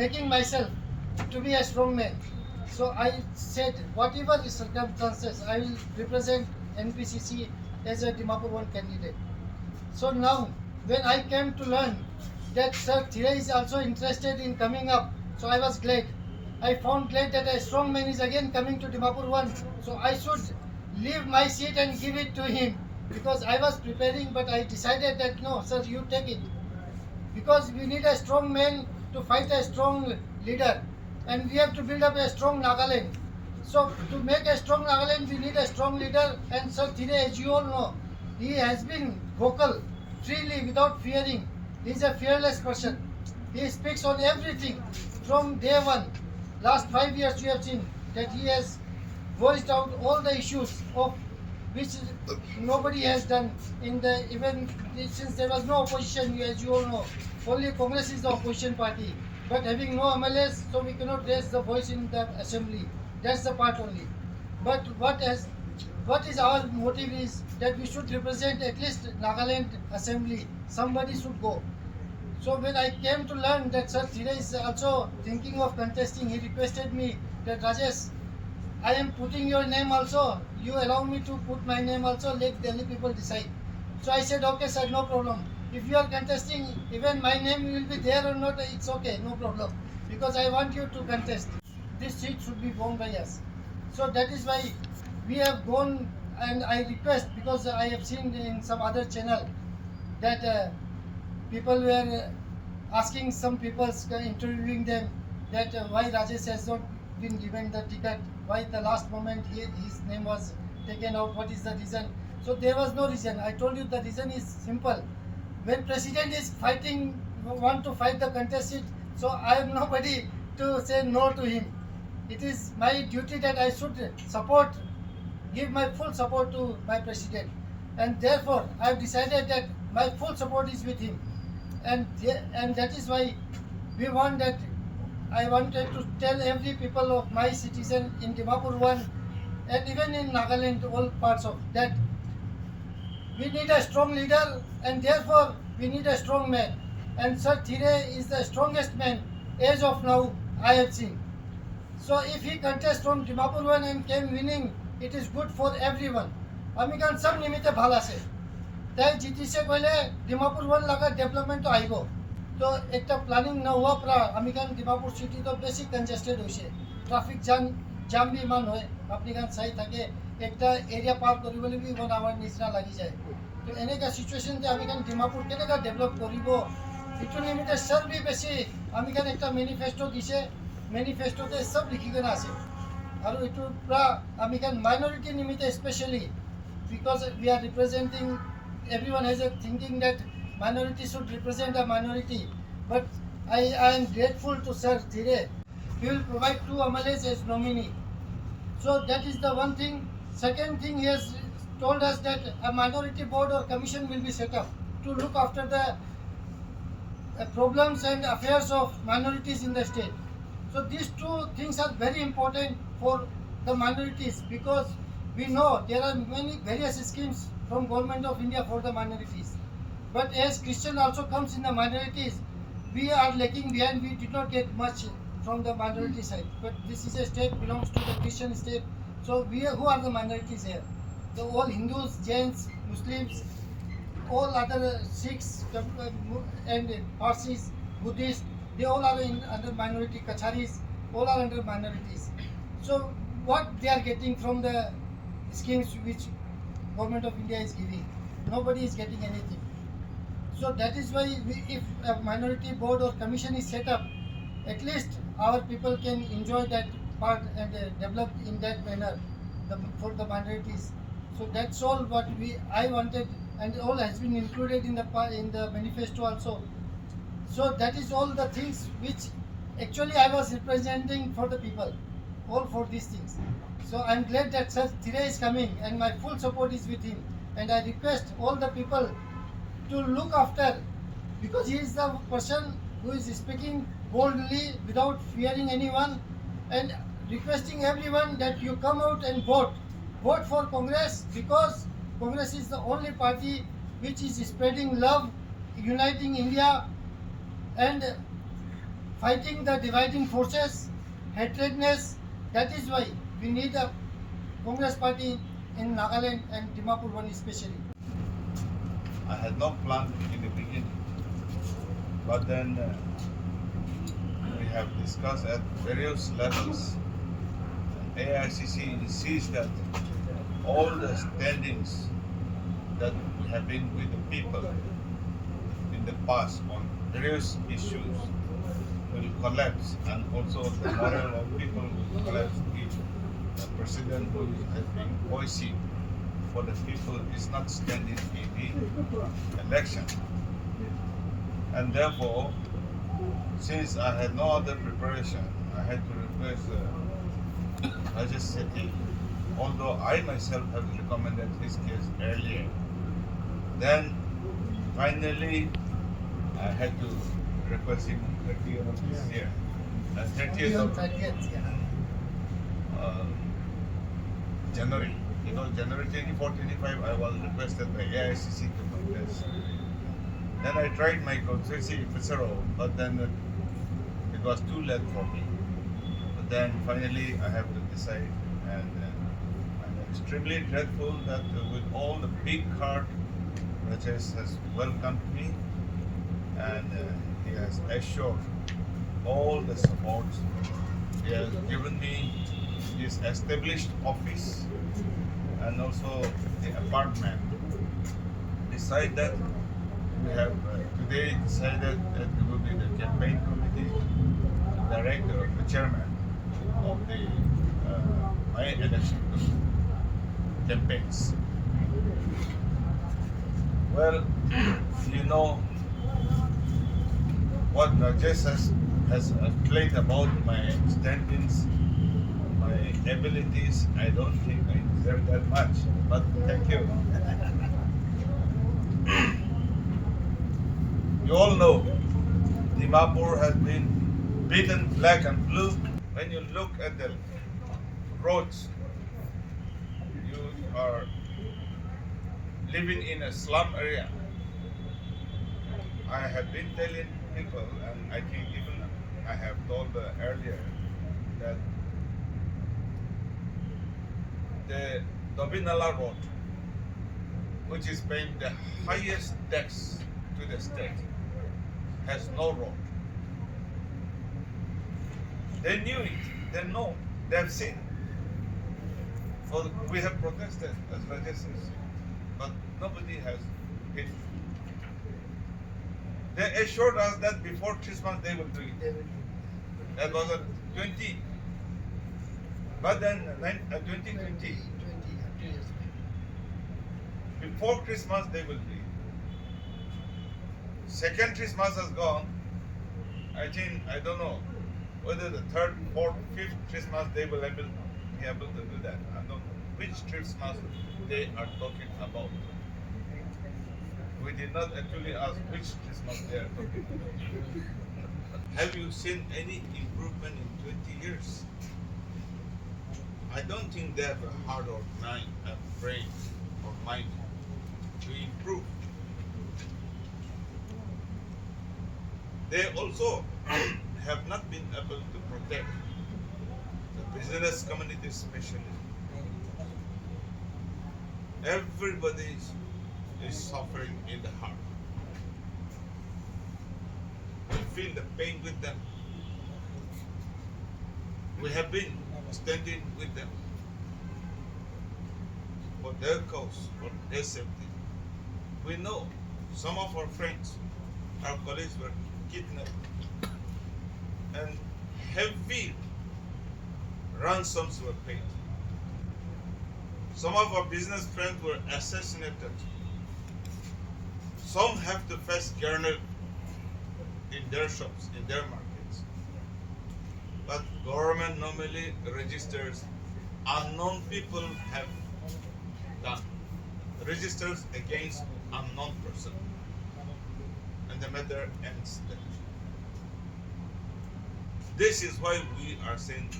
making myself to be a strong man. So I said, whatever the circumstances, I will represent Npcc as a Dimapur 1 candidate. So now, when I came to learn that Sir Thire is also interested in coming up, so I was glad. I found glad that a strong man is again coming to Dimapur 1. So I should leave my seat and give it to him, because I was preparing, but I decided that no, sir, you take it. Because we need a strong man to fight a strong leader, and we have to build up a strong Nagaland. So to make a strong Nagaland, we need a strong leader, and Sir Thire, as you all know, he has been vocal, freely, without fearing. He is a fearless person. He speaks on everything from day one. Last 5 years you have seen that he has voiced out all the issues of which nobody has done in the, even since there was no opposition, as you all know. Only Congress is the opposition party. But having no MLAs, so we cannot raise the voice in the assembly. That's the part only. But what is our motive is that we should represent at least Nagaland assembly. Somebody should go. So when I came to learn that Sir Thire is also thinking of contesting, he requested me that Rajesh, I am putting your name also. You allow me to put my name also. Let Delhi people decide. So I said, okay, sir, no problem. If you are contesting, even my name will be there or not, it's okay, no problem. Because I want you to contest. This seat should be won by us. So that is why we have gone, and I request, because I have seen in some other channel that people were asking some people, interviewing them, that why Rajesh has not been given the ticket, why the last moment his name was taken out, what is the reason. So there was no reason. I told you the reason is simple. When president is fighting, want to fight the contest seat, so I am nobody to say no to him. It is my duty that I should support, give my full support to my president. And therefore, I have decided that my full support is with him. And that is why we want that, I wanted to tell every people of my citizen in Dimapur 1 and even in Nagaland, all parts of that, we need a strong leader, and therefore we need a strong man. And Sir Thire is the strongest man as of now I have seen. So if he contests from Dimapur 1 and came winning, it is good for everyone. আমি কারণ সব নিমিত্তে ভাল আছে, তাই জিতিছে কইলে ডিমাপুর 1 লাগা development তো আইব। তো একটা প্ল্যানিং না হওয়া পরা আমি কারণ ডিমাপুর সিটি তো বেশি কনজেস্টেড হইছে, ট্রাফিক জাম বি মান হয়, আপনি কারণ চাই থাকে একটা এরিয়া পার কৰিবলৈ বি 1 আৱাৰ নিচিনা লাগি যায়। তো এনেকা সিচুৱেশ্যনতে আমি কারণ ডিমাপুর কেনেকা ডেভেলপ কৰিব, এইটো নিমিত্তে সর বি বেশি আমি কারণ একটা ম্যানিফেস্টো দিছে, ম্যানিফেস্টোতে সব লিখি কেনে আছে। আৰু এইটো পুরা আমি কারণ মাইনরিটি নিমিত্তে specially, because we are representing, everyone has a thinking that minority should represent a minority, but I am grateful to Sir Thire. He will provide 2 MLAs as nominee. So that is the one thing. Second thing, he has told us that a minority board or commission will be set up to look after the problems and affairs of minorities in the state. So these 2 things are very important for the minorities, because we know there are many various schemes from Government of India for the minorities. But as Christian also comes in the minorities, we are lagging behind. We did not get much from the minority side. But this is a state belongs to the Christian state. So who are the minorities here? So all Hindus, Jains, Muslims, all other Sikhs and Parsis, Buddhists, they all are under minority. Kacharis, all are under minorities. So what they are getting from the schemes which Government of India is giving, nobody is getting anything. So that is why if a minority board or commission is set up, at least our people can enjoy that part and develop in that manner for the minorities. So that's all what I wanted, and all has been included in the manifesto also. So that is all the things which actually I was representing for the people, all for these things. So I am glad that Sir Thire is coming, and my full support is with him. And I request all the people to look after, because he is the person who is speaking boldly without fearing anyone, and requesting everyone that you come out and vote. Vote for Congress, because Congress is the only party which is spreading love, uniting India, and fighting the dividing forces, hatredness. That is why we need a Congress party in Nagaland and Dimapur one especially. I had no plan in the beginning, but then we have discussed at various levels. AICC insists that all the standings that we have been with the people in the past on various issues will collapse, and also the morale of people will collapse if the president who has been voicing for the people is not standing in the election. And therefore, since I had no other preparation, I had to request Rajesh Sethi, although I myself have recommended his case earlier. Then finally I had to request him 30th of this year. 30th of 30th, yeah. January. January 24, 25 I was requested by AICC to contest. Then I tried my constituency FSRO, but then it was too late for me. But then finally I have to decide, and I'm extremely grateful that with all the big heart, Rajesh has welcomed me, and he has assured all the support. He has given me his established office and also the apartment. Besides that, we have today decided that we will be the campaign committee director, the chairman of the my election campaigns. Well, you know what Rajesh has explained about my standings, my abilities. I don't think I deserve that much, but thank you. You all know Dimapur has been beaten black and blue. When you look at the roads, you are living in a slum area. I have been telling people, and I think even I have told earlier, that the Dobinala Road, which is paying the highest tax to the state, has no road. They knew it, they know, they have seen. So we have protested, as Rajesh says, but nobody has hit. They assured us that before Christmas they will do it. That was at 20. But then 2020, before Christmas they will do it. Second Christmas has gone. I think, I don't know whether the third, fourth, fifth Christmas they will be able to do that. I don't know which Christmas they are talking about. We did not actually ask which Christmas they are talking about. Have you seen any improvement in 20 years? I don't think they have a heart or mind, a brain or mind to improve. They also have not been able to protect the business community especially. Everybody is suffering in the heart. We feel the pain with them. We have been standing with them for their cause, for their safety. We know some of our friends, our colleagues were kidnapped, and heavy ransoms were paid. Some of our business friends were assassinated. Some have to face garner in their shops, in their markets. But government normally registers unknown people have done. Registers against unknown person. And the matter ends there. This is why we are saying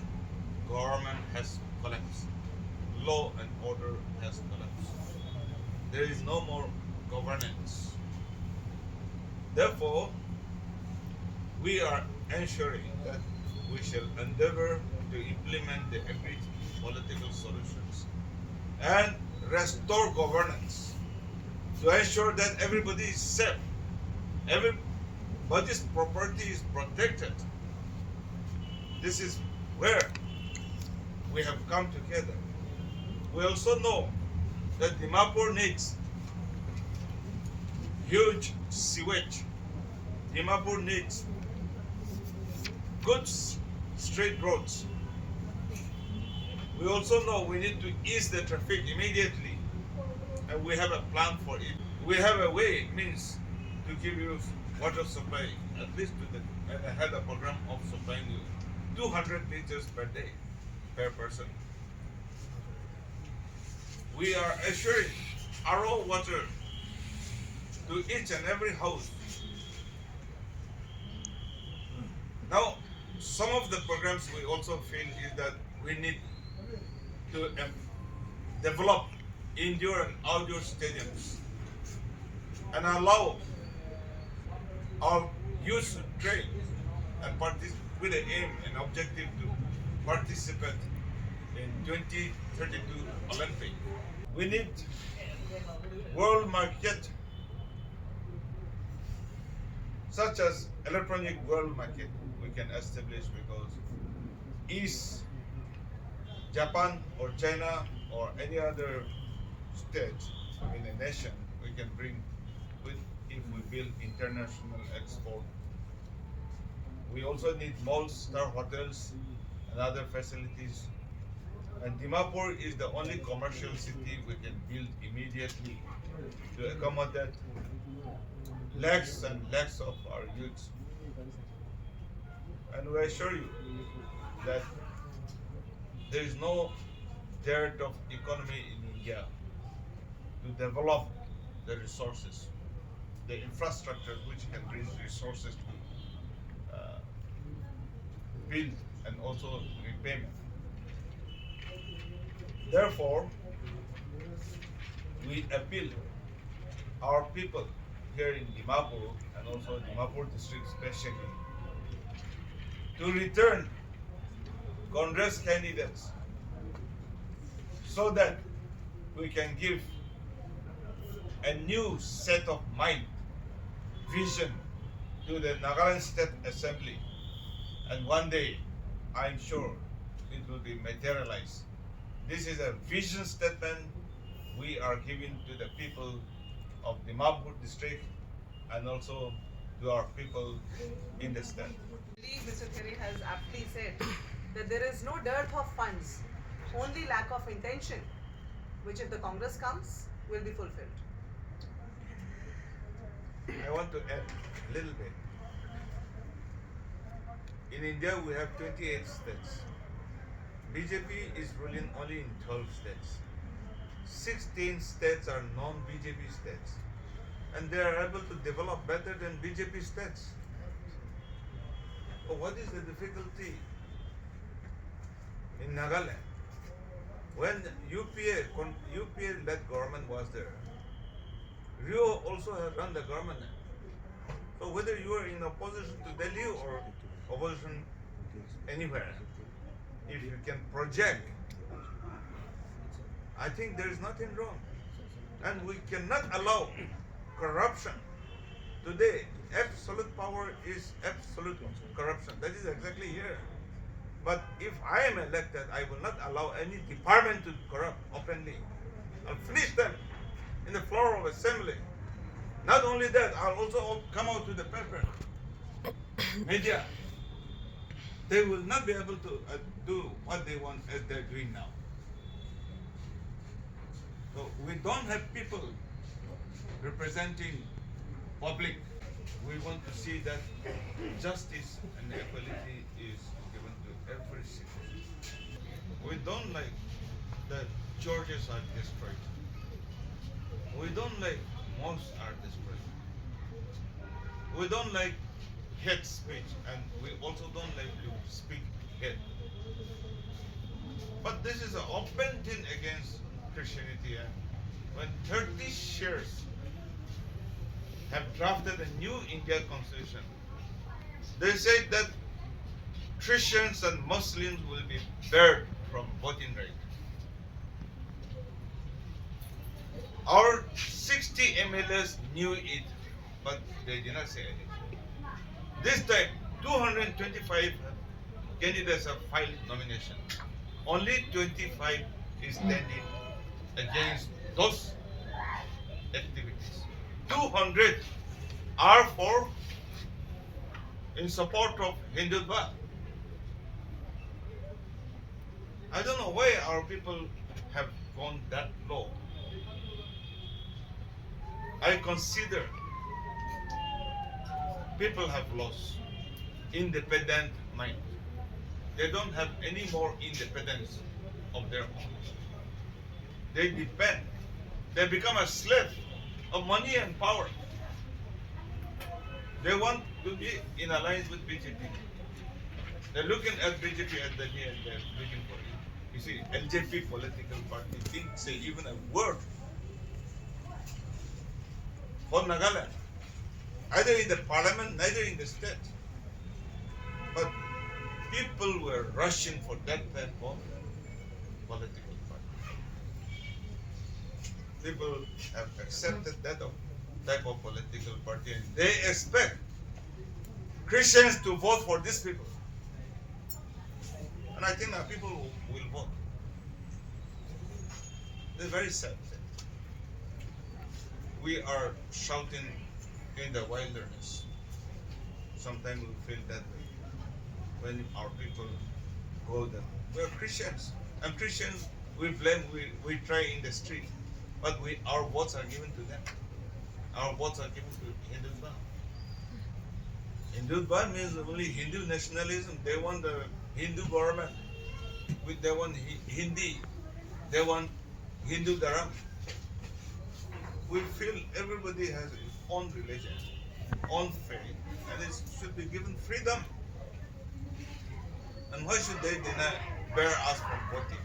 government has collapsed. Law and order has collapsed. There is no more governance. Therefore, we are ensuring that we shall endeavor to implement the agreed political solutions and restore governance to ensure that everybody is safe, everybody's property is protected. This is where we have come together. We also know that Dimapur needs huge sewage. Dimapur needs good straight roads. We also know we need to ease the traffic immediately, and we have a plan for it. We have a way, means, to give you water supply, at least to the, and I had a program of supplying you 200 liters per day per person. We are assuring RO water to each and every house. Now, some of the programs we also feel is that we need to develop indoor and outdoor stadiums and allow our youth to train and participate with the aim and objective to participate in 2032 Olympic. We need world market such as electronic world market we can establish, because East Japan or China or any other state in a nation we can bring with if we build international export. We also need malls, star hotels and other facilities. And Dimapur is the only commercial city we can build immediately to accommodate lakhs and lakhs of our youths. And we assure you that there is no dearth of economy in India to develop the resources, the infrastructure which can bring resources to build and also repayment. Therefore, we appeal our people here in Dimapur and also Dimapur district especially to return Congress candidates so that we can give a new set of mind, vision to the Nagaland State Assembly, and one day I'm sure it will be materialized. This is a vision statement we are giving to the people of Dimapur district and also to our people in the state. Mr. Thierry has aptly said that there is no dearth of funds, only lack of intention, which if the Congress comes, will be fulfilled. I want to add a little bit. In India, we have 28 states. BJP is ruling only in 12 states. 16 states are non-BJP states. And they are able to develop better than BJP states. But what is the difficulty in Nagaland? When UPA-led government was there, Rio also had run the government. So whether you are in opposition to Delhi or opposition anywhere, if you can project, I think there is nothing wrong. And we cannot allow corruption. Today, absolute power is absolute corruption. That is exactly here. But if I am elected, I will not allow any department to corrupt openly. I'll finish them in the floor of assembly. Not only that, I'll also come out to the paper, media. They will not be able to do what they want as they're doing now. So we don't have people representing public. We want to see that justice and equality is given to every citizen. We don't like that churches are destroyed. We don't like mosques are destroyed. We don't like hate speech, and we also don't like to speak hate. But this is an open thing against Christianity, and when 30 shares have drafted a new Indian constitution, They say that Christians and Muslims will be barred from voting right. Our 60 MLAs knew it, but they did not say anything. This time, 225 candidates have filed nomination. Only 25 is standing against those activities. 200 are for in support of Hindutva. I don't know why our people have gone that low. I consider people have lost independent mind. They don't have any more independence of their own. They depend. They become a slave of money and power. They want to be in alliance with BJP. They're looking at BJP at the knee and they're looking for it. You see, LJP political party didn't say even a word for Nagaland, either in the parliament, neither in the state. But people were rushing for that type of political party. People have accepted that type of political party and they expect Christians to vote for these people. And I think that people will vote. It's a very sad thing. We are shouting in the wilderness. Sometimes we feel that way when our people go there. We're Christians. And Christians, we blame, we try in the street. But our votes are given to them. Our votes are given to Hindutva. Hindutva means only Hindu nationalism. They want the Hindu government. They want Hindi. They want Hindu Dharam. We feel everybody has his own religion, own faith, and it should be given freedom. And why should they bear us from voting?